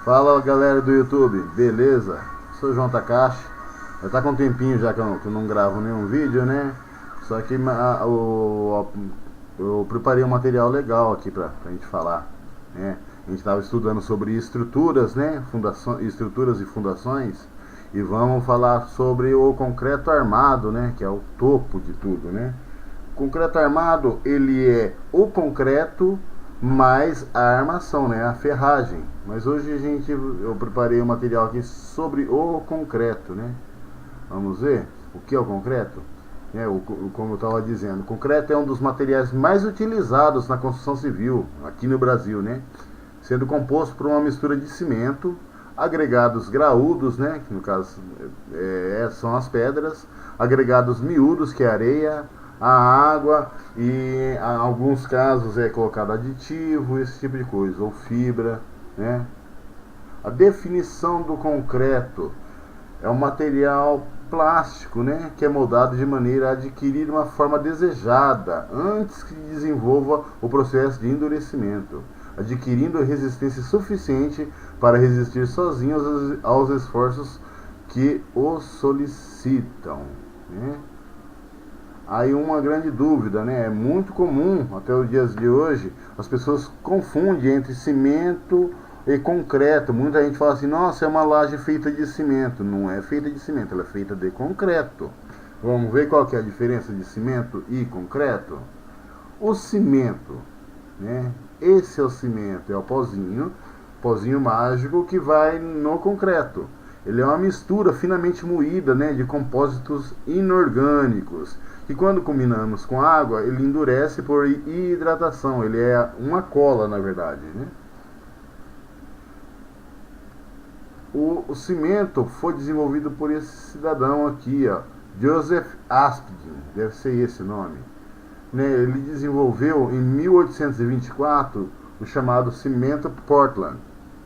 Fala galera do YouTube, beleza? Sou o João Takashi. Já tá com um tempinho já que eu não gravo nenhum vídeo, né? Só que eu preparei um material legal aqui pra gente falar, né? A gente estava estudando sobre estruturas, né? Estruturas e fundações. E vamos falar sobre o concreto armado, né? Que é o topo de tudo, né? O concreto armado, ele é o concreto mais a armação, né, a ferragem. Mas hoje eu preparei um material aqui sobre o concreto, né? Vamos ver o que é o concreto? Como eu estava dizendo, o concreto é um dos materiais mais utilizados na construção civil aqui no Brasil, né? Sendo composto por uma mistura de cimento, agregados graúdos, né? Que no caso são as pedras, agregados miúdos, que é areia, a água e em alguns casos é colocado aditivo, esse tipo de coisa, ou fibra, né? A definição do concreto é um material plástico, né, que é moldado de maneira a adquirir uma forma desejada antes que desenvolva o processo de endurecimento, adquirindo resistência suficiente para resistir sozinho aos esforços que o solicitam, né? Aí uma grande dúvida, né? É muito comum até os dias de hoje as pessoas confundem entre cimento e concreto. Muita gente fala assim: nossa, é uma laje feita de cimento. Não é feita de cimento, ela é feita de concreto. Vamos ver qual que é a diferença de cimento e concreto? O cimento, né? Esse é o cimento, é o pozinho mágico que vai no concreto. Ele é uma mistura finamente moída, né, de compósitos inorgânicos, que quando combinamos com água, ele endurece por hidratação. Ele é uma cola, na verdade, né? O cimento foi desenvolvido por esse cidadão aqui, ó, Joseph Aspdin, deve ser esse nome, né? Ele desenvolveu em 1824 o chamado cimento Portland,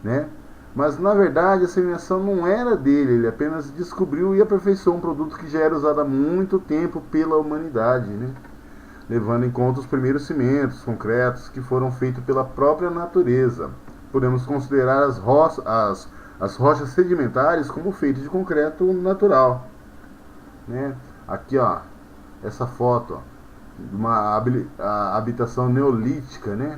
né? Mas na verdade essa invenção não era dele, ele apenas descobriu e aperfeiçoou um produto que já era usado há muito tempo pela humanidade, né? Levando em conta os primeiros cimentos concretos que foram feitos pela própria natureza. Podemos considerar as rochas sedimentares como feitas de concreto natural, né? Aqui, ó, essa foto, ó, de uma habitação neolítica, né?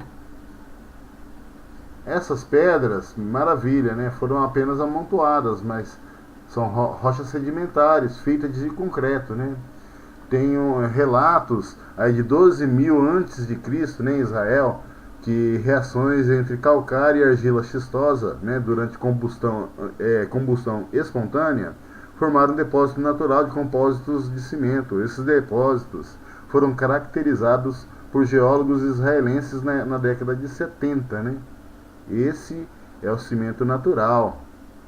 Essas pedras, maravilha, né? Foram apenas amontoadas, mas são rochas sedimentares feitas de concreto, né? Tem relatos aí de 12.000 antes de Cristo, né, em Israel, que reações entre calcário e argila xistosa, né, durante combustão espontânea, formaram um depósito natural de compósitos de cimento. Esses depósitos foram caracterizados por geólogos israelenses na década de 70, né? Esse é o cimento natural,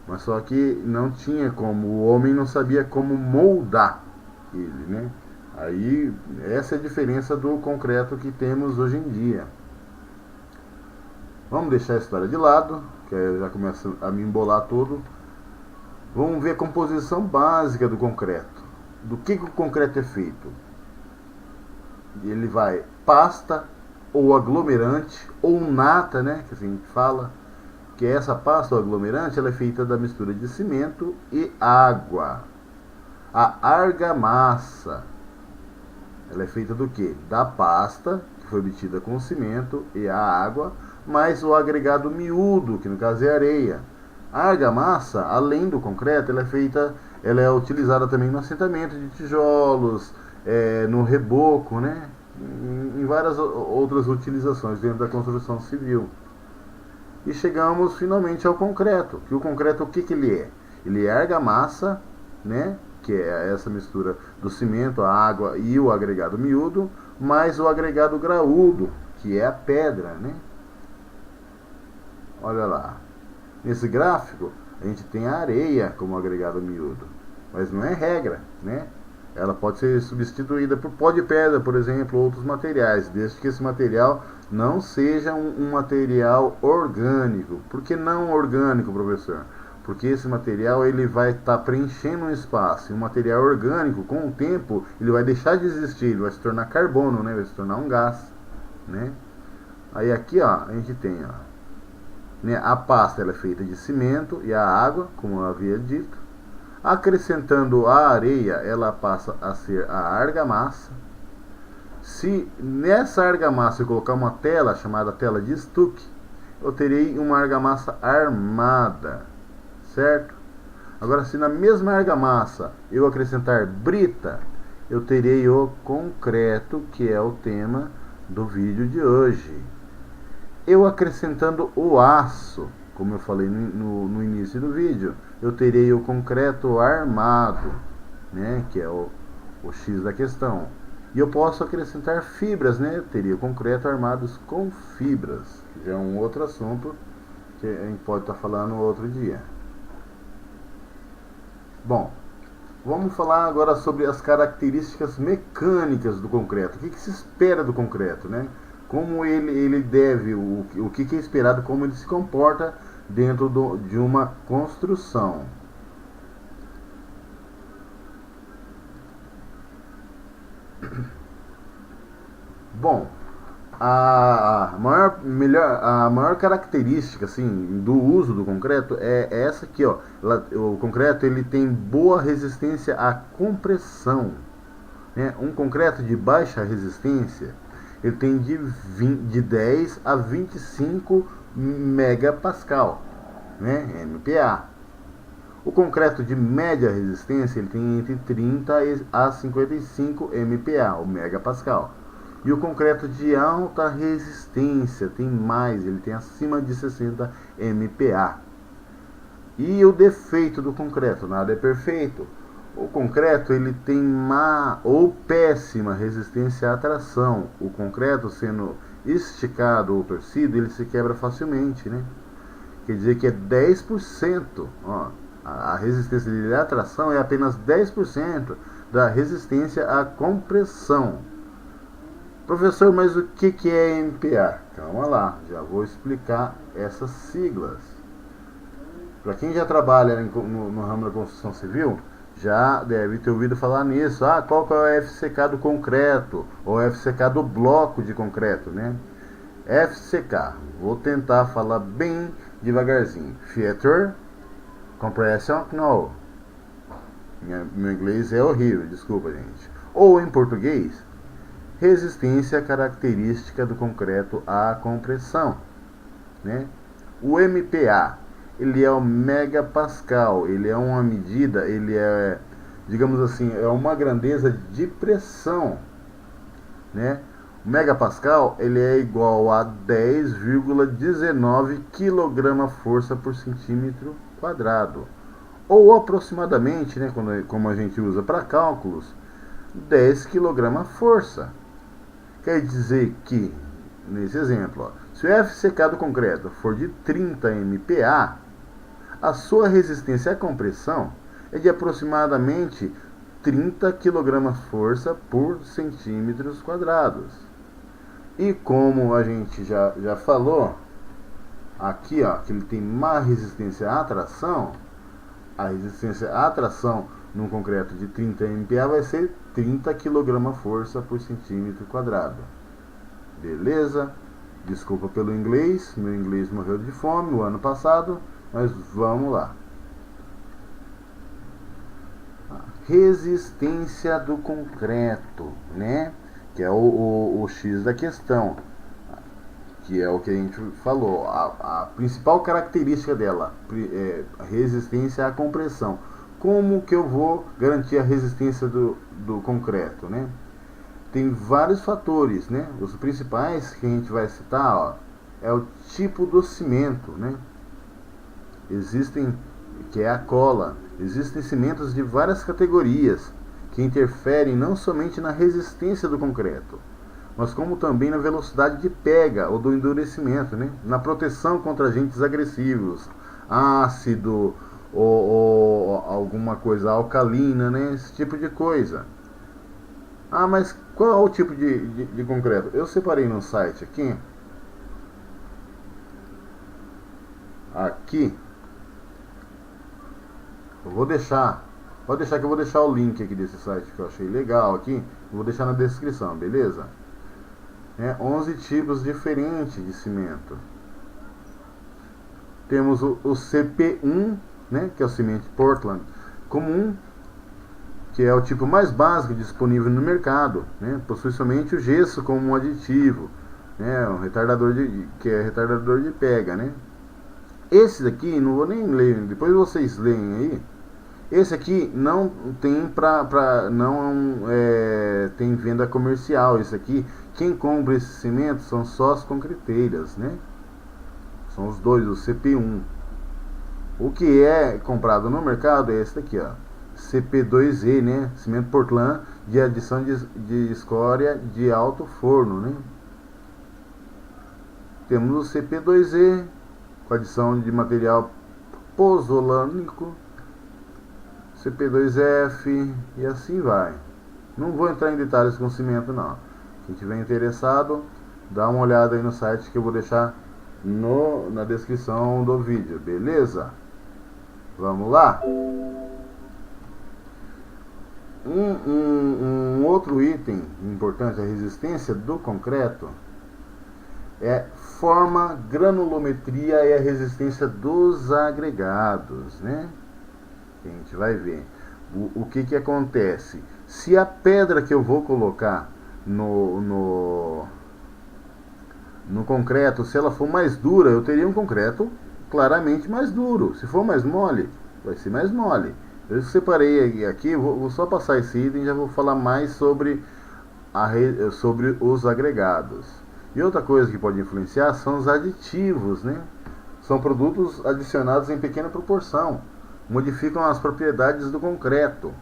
mas só que não tinha como, o homem não sabia como moldar ele, né? Aí essa é a diferença do concreto que temos hoje em dia. Vamos deixar a história de lado, que já começa a me embolar tudo. Vamos ver a composição básica do concreto. Do que o concreto é feito? Ele vai pasta ou aglomerante ou nata, né, que a gente fala, que essa pasta ou aglomerante, ela é feita da mistura de cimento e água. A argamassa, ela é feita do que? Da pasta, que foi obtida com o cimento e a água, mais o agregado miúdo, que no caso é areia. A argamassa, além do concreto, ela é utilizada também no assentamento de tijolos, no reboco, né? Em várias outras utilizações dentro da construção civil. E chegamos finalmente ao concreto. Que o concreto, o que ele é? Ele é argamassa, né? Que é essa mistura do cimento, a água e o agregado miúdo, mais o agregado graúdo, que é a pedra, né? Olha lá. Nesse gráfico, a gente tem a areia como agregado miúdo, mas não é regra, né? Ela pode ser substituída por pó de pedra, por exemplo, ou outros materiais, desde que esse material não seja um material orgânico. Por que não orgânico, professor? Porque esse material ele vai estar preenchendo um espaço. E um material orgânico, com o tempo, ele vai deixar de existir, ele vai se tornar carbono, né? Vai se tornar um gás, né? Aí aqui, ó, a gente tem, ó, né? A pasta ela é feita de cimento e a água, como eu havia dito. Acrescentando a areia, ela passa a ser a argamassa. Se nessa argamassa eu colocar uma tela chamada tela de estuque, eu terei uma argamassa armada, certo? Agora, se na mesma argamassa eu acrescentar brita, eu terei o concreto, que é o tema do vídeo de hoje. Eu acrescentando o aço, como eu falei no início do vídeo, eu terei o concreto armado, né, que é o X da questão. E eu posso acrescentar fibras, né? Eu teria concreto armados com fibras, que já é um outro assunto que a gente pode estar falando outro dia. Bom, vamos falar agora sobre as características mecânicas do concreto. O que se espera do concreto, né? Como ele deve, o que é esperado, como ele se comporta dentro de uma construção. Bom, a maior característica assim, do uso do concreto é essa aqui, ó. O concreto ele tem boa resistência à compressão, né? Um concreto de baixa resistência ele tem de 10 a 25 megapascal, né? MPa. O concreto de média resistência ele tem entre 30 a 55 MPa, o megapascal. E o concreto de alta resistência tem mais, ele tem acima de 60 MPa. E o defeito do concreto, nada é perfeito. O concreto ele tem má ou péssima resistência à tração. O concreto sendo esticado ou torcido, ele se quebra facilmente, né? Quer dizer que é 10%. Ó, a resistência dele à tração é apenas 10% da resistência à compressão. Professor, mas o que é MPa? Calma lá, já vou explicar essas siglas. Para quem já trabalha no ramo da construção civil, já deve ter ouvido falar nisso. Ah, qual que é o FCK do concreto? Ou FCK do bloco de concreto, né? FCK, vou tentar falar bem devagarzinho. Feature, Compression, no. Meu inglês é horrível, desculpa, gente. Ou em português, resistência característica do concreto à compressão, né? O MPa, ele é o megapascal, ele é uma medida, ele é, digamos assim, é uma grandeza de pressão, né? O megapascal, ele é igual a 10,19 kg/força por centímetro quadrado, ou aproximadamente, né, como a gente usa para cálculos, 10 kg/força. Quer dizer que, nesse exemplo, ó, se o FCK do concreto for de 30 MPa, a sua resistência à compressão é de aproximadamente 30 kg/força por centímetros quadrados. E como a gente já falou, aqui ó, que ele tem má resistência à tração, a resistência à tração num concreto de 30 MPa vai ser 30 kg/força por centímetro quadrado. Beleza? Desculpa pelo inglês, meu inglês morreu de fome no ano passado, mas vamos lá. Resistência do concreto, né? Que é o X da questão, que é o que a gente falou. A principal característica dela é a resistência à compressão. Como que eu vou garantir a resistência do concreto, né? Tem vários fatores, né? Os principais que a gente vai citar, ó, é o tipo do cimento, né? Existem, que é a cola. Existem cimentos de várias categorias que interferem não somente na resistência do concreto, mas como também na velocidade de pega ou do endurecimento, né? Na proteção contra agentes agressivos, ácido ou alguma coisa alcalina, né? Esse tipo de coisa. Ah, mas qual é o tipo de concreto? Eu separei no site aqui. Pode deixar que eu vou deixar o link aqui desse site que eu achei legal aqui. Eu vou deixar na descrição, beleza? 11 tipos diferentes de cimento. Temos o CP1, né, que é o cimento Portland comum, que é o tipo mais básico disponível no mercado, né? Possui somente o gesso como um aditivo, né? Um retardador que é retardador de pega, né? Esse daqui, não vou nem ler, depois vocês leem aí. Esse aqui não tem tem venda comercial. Esse aqui, quem compra esse cimento são só as concreteiras, né? São os dois, o CP1. O que é comprado no mercado é esse daqui, ó. CP2E, né? Cimento Portland de adição de escória de alto forno, né? Temos o CP2E com adição de material pozolânico, CP2F e assim vai. Não vou entrar em detalhes com cimento não. Quem tiver interessado, dá uma olhada aí no site que eu vou deixar na descrição do vídeo, beleza? Vamos lá? Um outro item importante, a resistência do concreto, é forma, granulometria e a resistência dos agregados, né? A gente vai ver o que acontece. Se a pedra que eu vou colocar no concreto, se ela for mais dura, eu teria um concreto claramente mais duro. Se for mais mole, vai ser mais mole. Eu separei aqui, vou só passar esse item e já vou falar mais sobre os agregados. E outra coisa que pode influenciar são os aditivos, né? São produtos adicionados em pequena proporção, modificam as propriedades do concreto,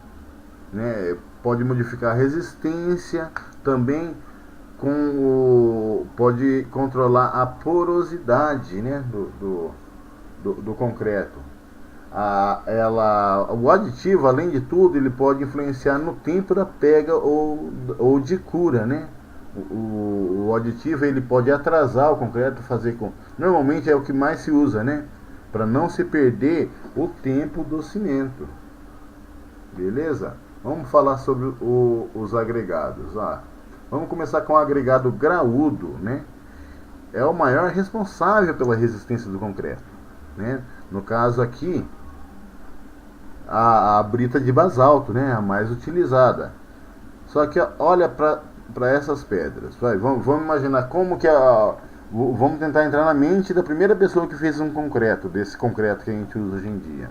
né? Pode modificar a resistência, também pode controlar a porosidade, né? do concreto. O aditivo, além de tudo, ele pode influenciar no tempo da pega ou de cura, né? O aditivo ele pode atrasar o concreto, normalmente é o que mais se usa, né? Para não se perder o tempo do cimento. Beleza? Vamos falar sobre os agregados. Vamos começar com o agregado graúdo, né? É o maior responsável pela resistência do concreto, né? No caso aqui, a brita de basalto, né? A mais utilizada. Só que olha para essas pedras. Vamos imaginar como que vamos tentar entrar na mente da primeira pessoa que fez um concreto, desse concreto que a gente usa hoje em dia.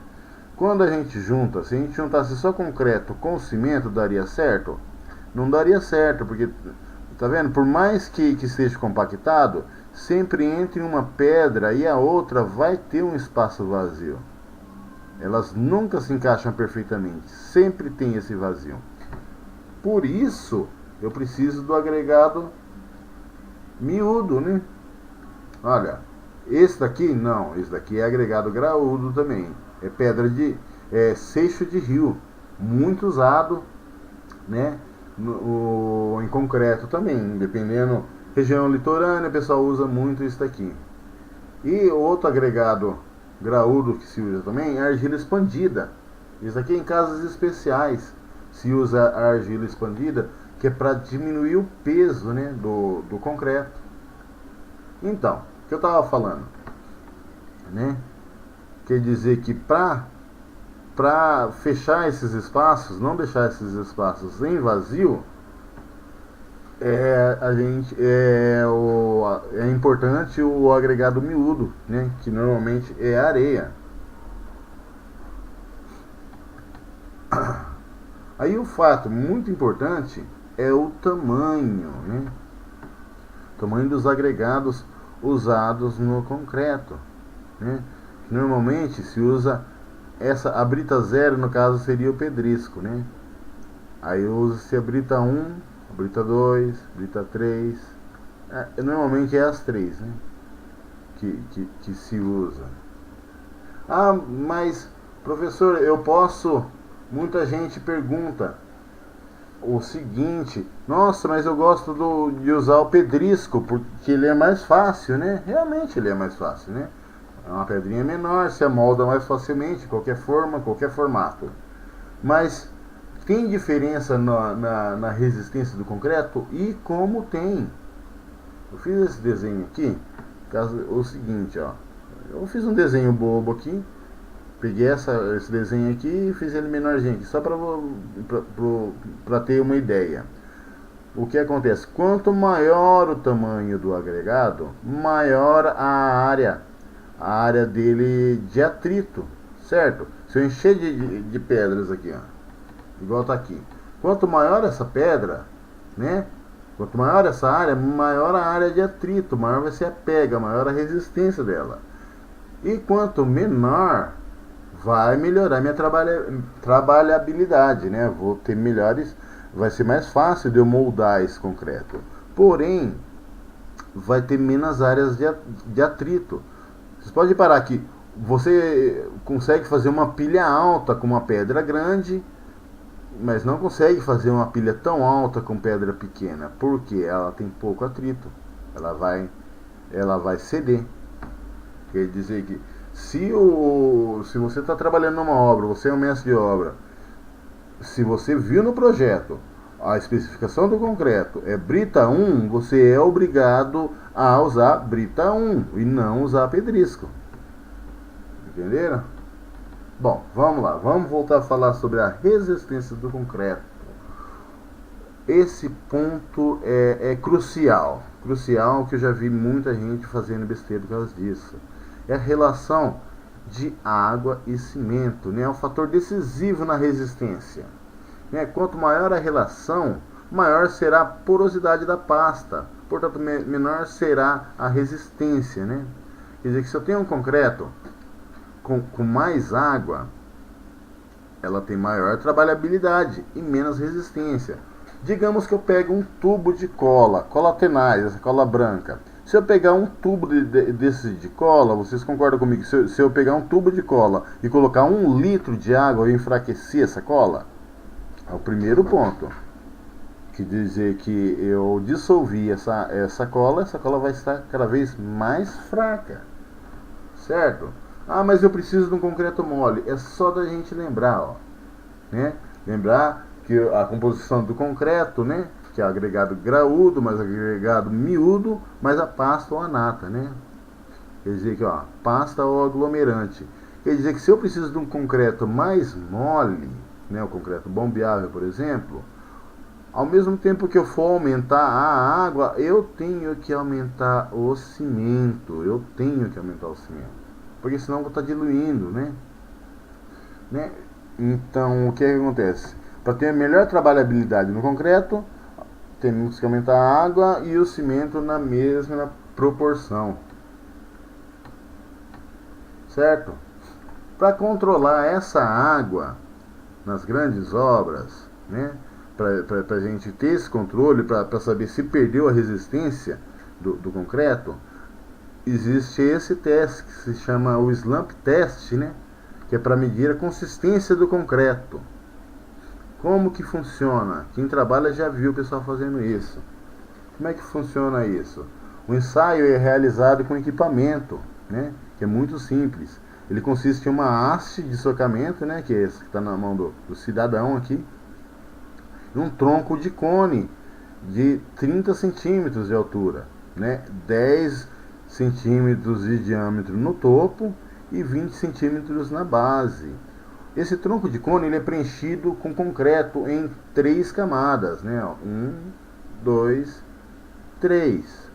Quando a gente junta, se a gente juntasse só concreto com cimento, daria certo? Não daria certo, porque, tá vendo? Por mais que esteja compactado, sempre entre uma pedra e a outra vai ter um espaço vazio. Elas nunca se encaixam perfeitamente, sempre tem esse vazio. Por isso, eu preciso do agregado miúdo, né? Olha, esse daqui não, esse daqui é agregado graúdo também. É pedra seixo de rio, muito usado, né? Em concreto também, dependendo região litorânea, o pessoal usa muito isso daqui. E outro agregado graúdo que se usa também é a argila expandida. Isso aqui é em casas especiais se usa a argila expandida, que é para diminuir o peso, né, do concreto. Então, o que eu estava falando, né? Quer dizer que para fechar esses espaços, não deixar esses espaços em vazio, é importante o agregado miúdo, né? Que normalmente é areia. Aí o fato muito importante é o tamanho, né? O tamanho dos agregados usados no concreto, né? Normalmente se usa a brita 0, no caso seria o pedrisco, né? Aí usa-se a brita 1, a brita 2, brita 3. Normalmente é as 3, né? Que se usa. Mas professor, muita gente pergunta o seguinte: nossa, mas eu gosto de usar o pedrisco porque ele é mais fácil, né? Realmente ele é mais fácil, né? É uma pedrinha menor, se amolda mais facilmente, qualquer forma, qualquer formato. Mas tem diferença na resistência do concreto? E como tem? Eu fiz esse desenho aqui, o seguinte, ó. Eu fiz um desenho bobo aqui, peguei esse desenho aqui e fiz ele menorzinho aqui, só para ter uma ideia. O que acontece? Quanto maior o tamanho do agregado, maior a área dele de atrito, certo? Se eu encher de pedras aqui, ó, igual tá aqui, quanto maior essa pedra, né? Quanto maior essa área, maior a área de atrito, maior vai ser a pega, maior a resistência dela. E quanto menor, vai melhorar minha trabalhabilidade, né? Vou ter melhores, vai ser mais fácil de eu moldar esse concreto. Porém, vai ter menos áreas de atrito. Vocês podem parar aqui. Você consegue fazer uma pilha alta com uma pedra grande, mas não consegue fazer uma pilha tão alta com pedra pequena, porque ela tem pouco atrito. Ela vai ceder. Quer dizer que se você está trabalhando numa obra, você é um mestre de obra, se você viu no projeto a especificação do concreto é brita 1, você é obrigado a usar brita 1 e não usar pedrisco. Entenderam? Bom, vamos lá, vamos voltar a falar sobre a resistência do concreto. Esse ponto é crucial, que eu já vi muita gente fazendo besteira por causa disso. É a relação de água e cimento, né? É um fator decisivo na resistência. Né? Quanto maior a relação, maior será a porosidade da pasta, portanto menor será a resistência, né? Quer dizer que se eu tenho um concreto com mais água, ela tem maior trabalhabilidade e menos resistência. Digamos que eu pego um tubo de cola tenaz, essa cola branca. Se eu pegar um tubo desse de cola, vocês concordam comigo? Se eu pegar um tubo de cola e colocar 1 litro de água e enfraquecer essa cola, é o primeiro ponto. Que dizer que eu dissolvi essa cola vai estar cada vez mais fraca. Certo? Ah, mas eu preciso de um concreto mole. É só da gente lembrar, ó, né? Lembrar que a composição do concreto, né? Que é agregado graúdo, mais agregado miúdo, mais a pasta ou a nata, né? Quer dizer que, ó, pasta ou aglomerante. Quer dizer que se eu preciso de um concreto mais mole, né? O concreto bombeável, por exemplo, ao mesmo tempo que eu for aumentar a água, eu tenho que aumentar o cimento. Porque senão eu vou estar diluindo, né? Então, o que acontece? Para ter melhor trabalhabilidade no concreto, temos que aumentar a água e o cimento na mesma proporção. Certo? Para controlar essa água nas grandes obras, né? Para a gente ter esse controle, para saber se perdeu a resistência do concreto, existe esse teste que se chama o slump test, né? Que é para medir a consistência do concreto. Como que funciona? Quem trabalha já viu o pessoal fazendo isso. Como é que funciona isso? O ensaio é realizado com equipamento, né? Que é muito simples. Ele consiste em uma haste de socamento, né? Que é esse que está na mão do cidadão aqui. E um tronco de cone de 30 centímetros de altura, né? 10 centímetros de diâmetro no topo e 20 centímetros na base. Esse tronco de cone ele é preenchido com concreto em 3 camadas, né? 1, 2, 3.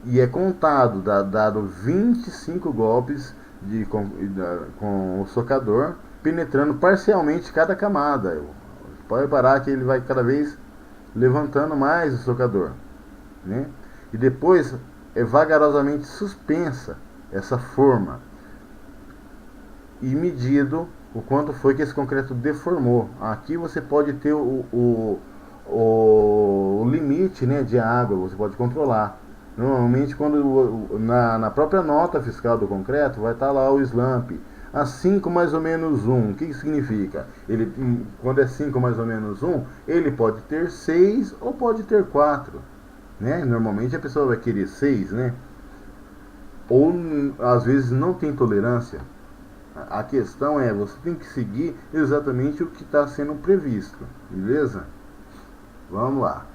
E é contado, dado 25 golpes com o socador, penetrando parcialmente cada camada. Pode reparar que ele vai cada vez levantando mais o socador, né? E depois é vagarosamente suspensa essa forma e medido o quanto foi que esse concreto deformou. Aqui você pode ter o limite, né, de água, você pode controlar. Normalmente na própria nota fiscal do concreto vai estar lá o slump a 5 mais ou menos 1. O que significa? Quando é 5 mais ou menos 1, ele pode ter 6 ou pode ter 4. Né? Normalmente a pessoa vai querer 6, né? Ou às vezes não tem tolerância. A questão é, você tem que seguir exatamente o que está sendo previsto. Beleza? Vamos lá.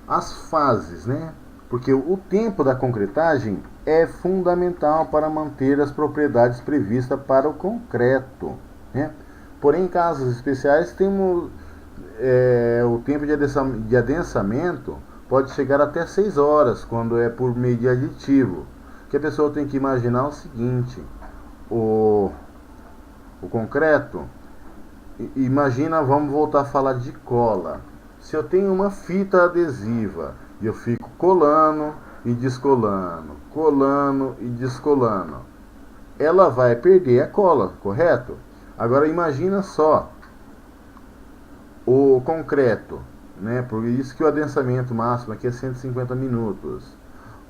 As fases, né? Porque o tempo da concretagem é fundamental para manter as propriedades previstas para o concreto, né? Porém, em casos especiais, temos o tempo de adensamento pode chegar até 6 horas, quando é por meio de aditivo. Que a pessoa tem que imaginar o seguinte: o concreto, imagina, vamos voltar a falar de cola. Se eu tenho uma fita adesiva e eu fico colando e descolando, colando e descolando, ela vai perder a cola, correto? Agora imagina só o concreto, né? Por isso que o adensamento máximo aqui é 150 minutos.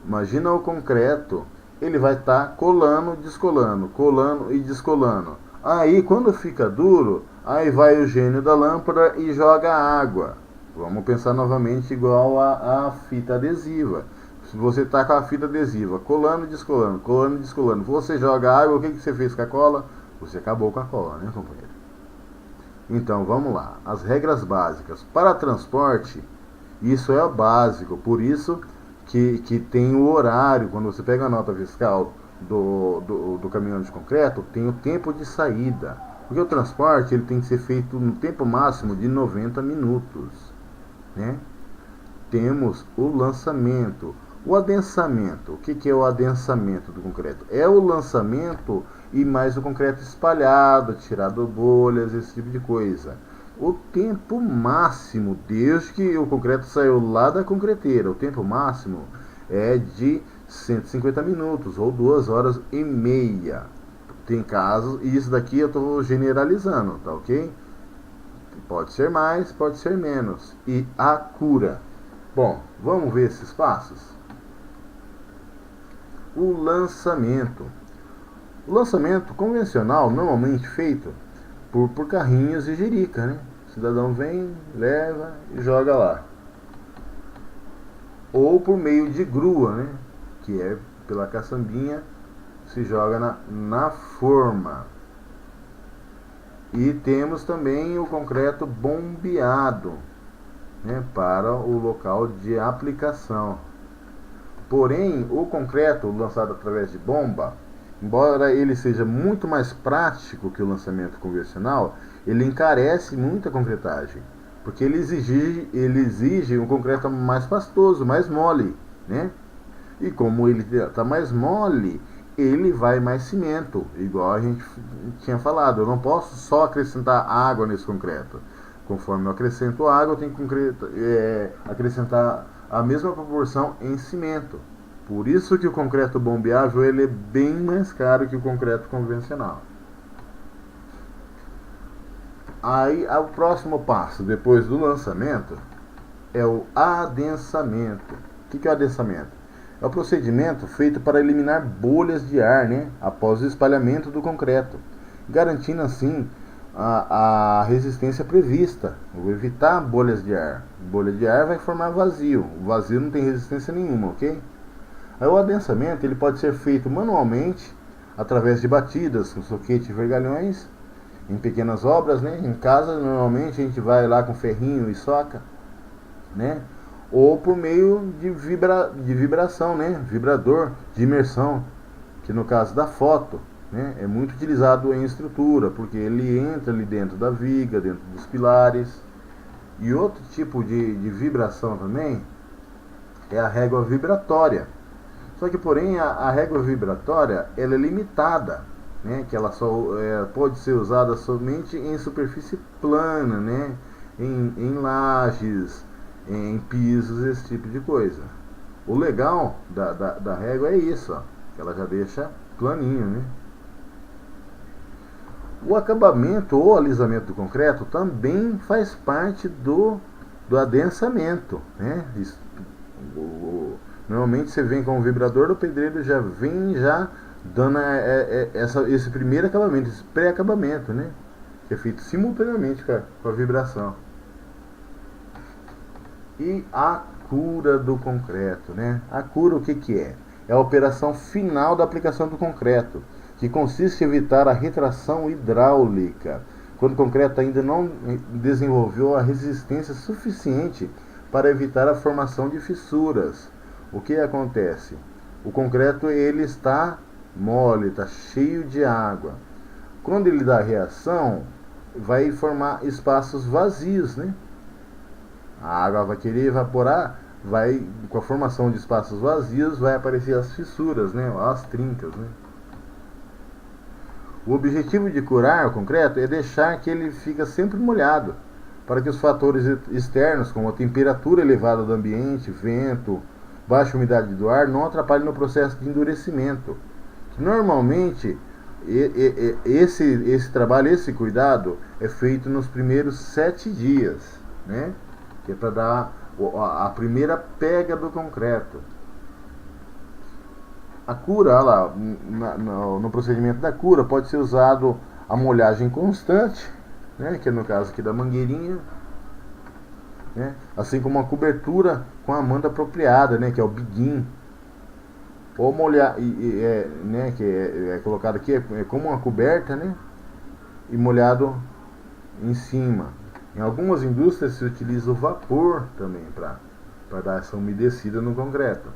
Imagina o concreto, ele vai estar colando, descolando, colando e descolando. Aí quando fica duro, aí vai o gênio da lâmpada e joga água. Vamos pensar novamente igual a fita adesiva. Se você está com a fita adesiva colando e descolando, você joga água, o que você fez com a cola? Você acabou com a cola, né, companheiro? Então vamos lá, as regras básicas para transporte. Isso é o básico, por isso que tem o horário. Quando você pega a nota fiscal do caminhão de concreto, tem o tempo de saída, porque o transporte ele tem que ser feito no tempo máximo de 90 minutos, né? Temos o lançamento, o adensamento. O que é o adensamento do concreto? É o lançamento e mais o concreto espalhado, tirado bolhas, esse tipo de coisa. O tempo máximo, desde que o concreto saiu lá da concreteira, o tempo máximo é de 150 minutos ou 2 horas e meia. Tem casos, e isso daqui eu estou generalizando, tá ok? Pode ser mais, pode ser menos. E a cura. Bom, vamos ver esses passos. O lançamento. O lançamento convencional, normalmente feito por carrinhos e jerica, né? O cidadão vem, leva e joga lá. Ou por meio de grua, né? Que é pela caçambinha, se joga na forma. E temos também o concreto bombeado, né? Para o local de aplicação. Porém, o concreto lançado através de bomba, embora ele seja muito mais prático que o lançamento convencional, ele encarece muito a concretagem, porque ele exige um concreto mais pastoso, mais mole, né? E como ele está mais mole, ele vai mais cimento, igual a gente tinha falado. Eu não posso só acrescentar água nesse concreto. Conforme eu acrescento água, eu tenho que acrescentar a mesma proporção em cimento. Por isso que o concreto bombeável ele é bem mais caro que o concreto convencional. Aí o próximo passo, depois do lançamento, é o adensamento. O que é o adensamento? É o procedimento feito para eliminar bolhas de ar, né, após o espalhamento do concreto, garantindo assim a resistência prevista. Vou evitar bolhas de ar. Bolha de ar vai formar vazio. O vazio não tem resistência nenhuma, ok? Aí o adensamento ele pode ser feito manualmente, através de batidas com soquete e vergalhões, em pequenas obras, né? Em casa normalmente a gente vai lá com ferrinho e soca, né? Ou por meio de vibração, né? Vibrador de imersão, que no caso da foto, né? É muito utilizado em estrutura, porque ele entra ali dentro da viga, dentro dos pilares. E outro tipo de vibração também é a régua vibratória. Só que porém a régua vibratória ela é limitada, né? Que ela só pode ser usada somente em superfície plana, né? Em lajes, em pisos, esse tipo de coisa. O legal da régua é isso, ó, que ela já deixa planinho, né? O acabamento ou alisamento do concreto também faz parte do adensamento, né? Normalmente você vem com o vibrador, o pedreiro já vem dando esse primeiro acabamento, esse pré-acabamento, né? Que é feito simultaneamente com a vibração. E a cura do concreto, né? A cura o que é? É a operação final da aplicação do concreto, que consiste em evitar a retração hidráulica, quando o concreto ainda não desenvolveu a resistência suficiente para evitar a formação de fissuras. O que acontece? o concreto ele está mole, está cheio de água. Quando ele dá reação, vai formar espaços vazios, né? A água vai querer evaporar, vai, com a formação de espaços vazios, vai aparecer as fissuras, né? As trincas, né? O objetivo de curar o concreto é deixar que ele fica sempre molhado, para que os fatores externos, como a temperatura elevada do ambiente, vento, baixa umidade do ar, não atrapalhem no processo de endurecimento. Normalmente, esse trabalho, esse cuidado é feito nos primeiros 7 dias, né? Que é para dar a primeira pega do concreto. A cura, lá, no procedimento da cura, pode ser usado a molhagem constante, né, que é no caso aqui da mangueirinha, né, assim como uma cobertura com a manta apropriada, né, que é o biguim. Ou molhar, né, que é colocado aqui como uma coberta, né, e molhado em cima. Em algumas indústrias se utiliza o vapor também para dar essa umedecida no concreto.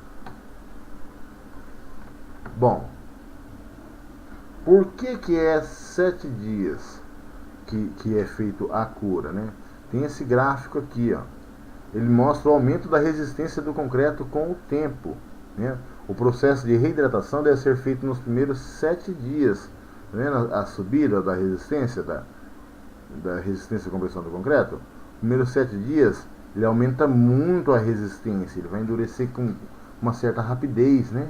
Bom, por que é 7 dias que é feito a cura, né? Tem esse gráfico aqui, ó. Ele mostra o aumento da resistência do concreto com o tempo, né? O processo de reidratação deve ser feito nos primeiros 7 dias. Tá vendo a subida da resistência, da resistência à compressão do concreto? Nos primeiros 7 dias, ele aumenta muito a resistência, ele vai endurecer com uma certa rapidez, né?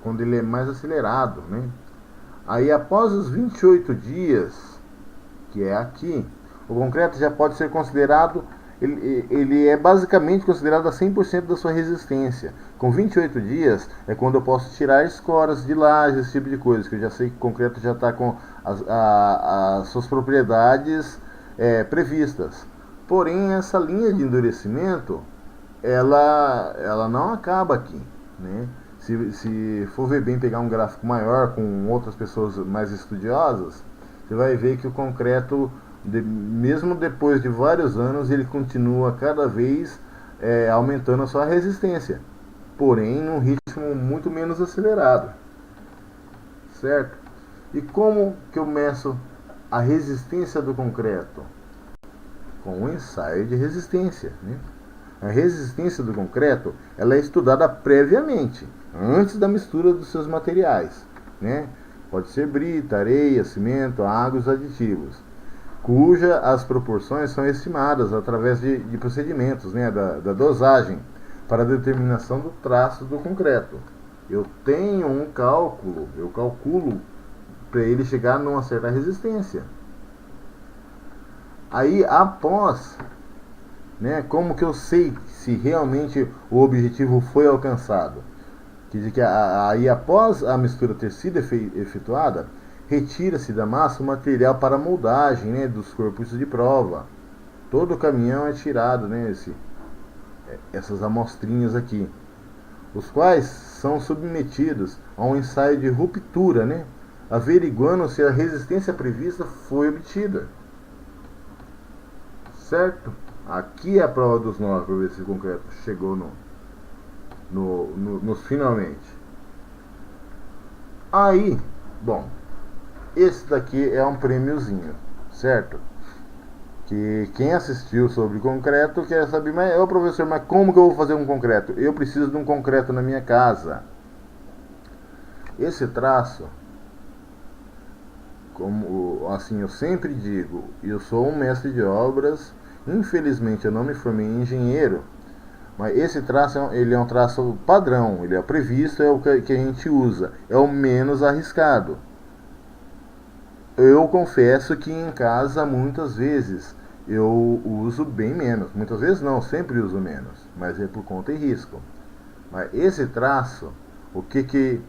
Quando ele é mais acelerado, né? Aí após os 28 dias, que é aqui, o concreto já pode ser considerado, ele é basicamente considerado a 100% da sua resistência. Com 28 dias é quando eu posso tirar escoras de laje, esse tipo de coisa, que eu já sei que o concreto já está com as suas propriedades previstas. Porém, essa linha de endurecimento, ela não acaba aqui, né? Se for ver bem, pegar um gráfico maior com outras pessoas mais estudiosas, você vai ver que o concreto, mesmo depois de vários anos, ele continua cada vez aumentando a sua resistência, porém num ritmo muito menos acelerado, certo? E como que eu meço a resistência do concreto? Com o ensaio de resistência, né? A resistência do concreto ela é estudada previamente, antes da mistura dos seus materiais, né? Pode ser brita, areia, cimento, água e os aditivos, cuja as proporções são estimadas através de procedimentos, né? Da dosagem para a determinação do traço do concreto. Eu tenho um cálculo, eu calculo para ele chegar numa certa resistência. Aí após, né, como que eu sei se realmente o objetivo foi alcançado? Quer dizer que aí após a mistura ter sido efetuada, retira-se da massa o material para moldagem, né, dos corpos de prova. Todo o caminhão é tirado, né, essas amostrinhas aqui, os quais são submetidos a um ensaio de ruptura, né, averiguando se a resistência prevista foi obtida. Certo? Aqui é a prova dos 9 para ver se o concreto chegou nos finalmente. Aí, bom, esse daqui é um prêmiozinho, certo? Que quem assistiu sobre concreto quer saber, mas professor, mas como que eu vou fazer um concreto? Eu preciso de um concreto na minha casa. Esse traço, como assim eu sempre digo, eu sou um mestre de obras. Infelizmente eu não me formei em engenheiro, mas esse traço ele é um traço padrão, ele é previsto, é o que a gente usa, é o menos arriscado. Eu confesso que em casa muitas vezes eu uso bem menos, muitas vezes não, sempre uso menos, mas é por conta e risco. Mas esse traço, o que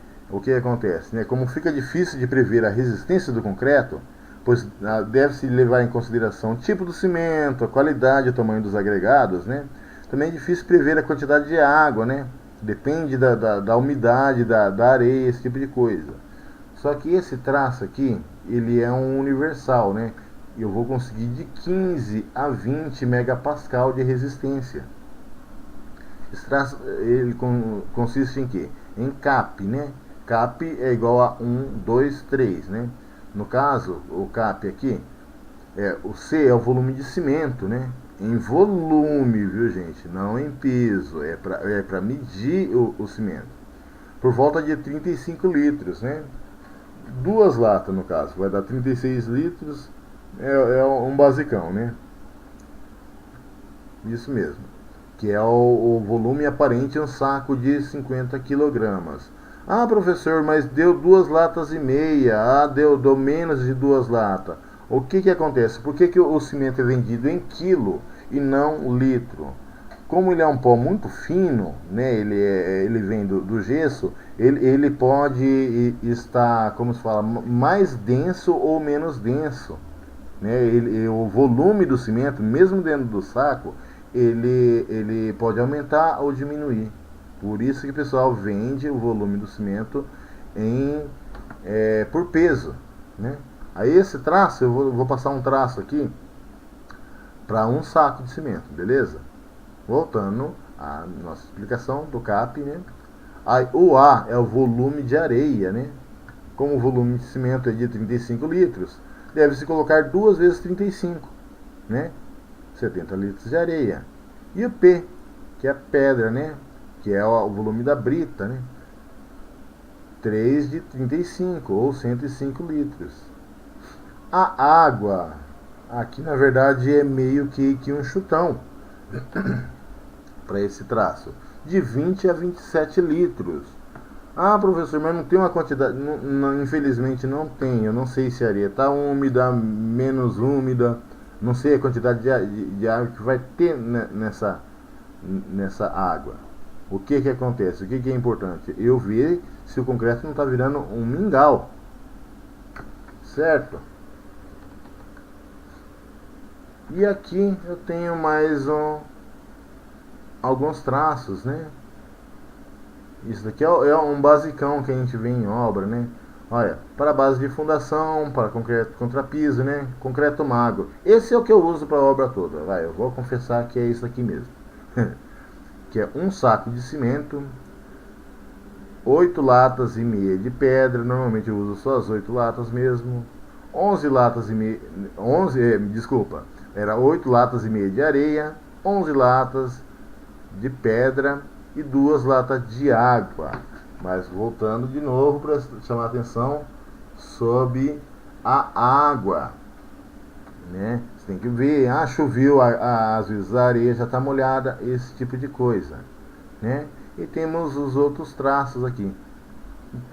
acontece, né? Como fica difícil de prever a resistência do concreto, pois deve-se levar em consideração o tipo do cimento, a qualidade e o tamanho dos agregados, né? Também é difícil prever a quantidade de água, né? Depende da umidade, da areia, esse tipo de coisa. Só que esse traço aqui, ele é um universal, né? Eu vou conseguir de 15 a 20 megapascal de resistência. Esse traço ele consiste em quê? Em CAP, né? CAP é igual a 1, 2, 3, né? No caso, o CAP aqui, o C é o volume de cimento, né? Em volume, viu gente? Não em peso. É para medir o cimento. Por volta de 35 litros, né? Duas latas no caso, vai dar 36 litros. É um basicão, né? Isso mesmo. Que é o volume aparente em um saco de 50 quilogramas. Ah, professor, mas deu 2,5 latas. Ah, deu menos de 2 latas. O que acontece? Por que o cimento é vendido em quilo e não litro? Como ele é um pó muito fino, né? Ele vem do gesso, ele pode estar, como se fala, mais denso ou menos denso, né? O volume do cimento, mesmo dentro do saco, ele pode aumentar ou diminuir. Por isso que o pessoal vende o volume do cimento por peso, né? Aí esse traço, eu vou passar um traço aqui para um saco de cimento, beleza? Voltando à nossa explicação do CAP, né? Aí, o A é o volume de areia, né? Como o volume de cimento é de 35 litros, deve-se colocar 2 vezes 35, né? 70 litros de areia. E o P, que é a pedra, né? Que é o volume da brita, né? 3 de 35, ou 105 litros. A água, aqui na verdade é meio que um chutão para esse traço, de 20 a 27 litros. Ah, professor, mas não tem uma quantidade. Infelizmente não tem. Eu não sei se a areia está úmida, menos úmida. Não sei a quantidade de água que vai ter nessa água. O que acontece? O que é importante? Eu ver se o concreto não está virando um mingau. Certo? E aqui eu tenho mais alguns traços, né? Isso daqui é um basicão que a gente vê em obra, né? Olha, para base de fundação, para concreto contrapiso, né? Concreto magro. Esse é o que eu uso para a obra toda. Vai, eu vou confessar que é isso aqui mesmo. Que é um saco de cimento, 8 latas e meia de pedra. Normalmente eu uso só as 8 latas mesmo. 11 latas e meia. 8 latas e meia de areia, 11 latas de pedra e 2 latas de água. Mas voltando de novo para chamar a atenção sobre a água, né? Você tem que ver, choveu, às vezes a areia já está molhada, esse tipo de coisa, né? E temos os outros traços aqui: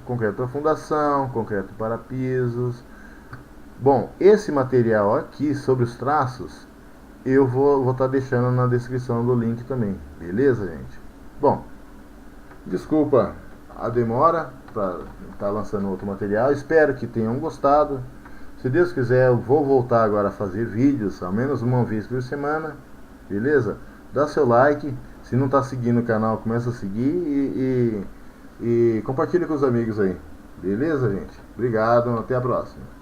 concreto para fundação, concreto para pisos. Bom, esse material aqui sobre os traços eu vou estar deixando na descrição do link também, beleza, gente? Bom, desculpa a demora para estar lançando outro material, espero que tenham gostado. Se Deus quiser, eu vou voltar agora a fazer vídeos, ao menos uma vez por semana, beleza? Dá seu like, se não está seguindo o canal, começa a seguir e compartilha com os amigos aí, beleza, gente? Obrigado, até a próxima.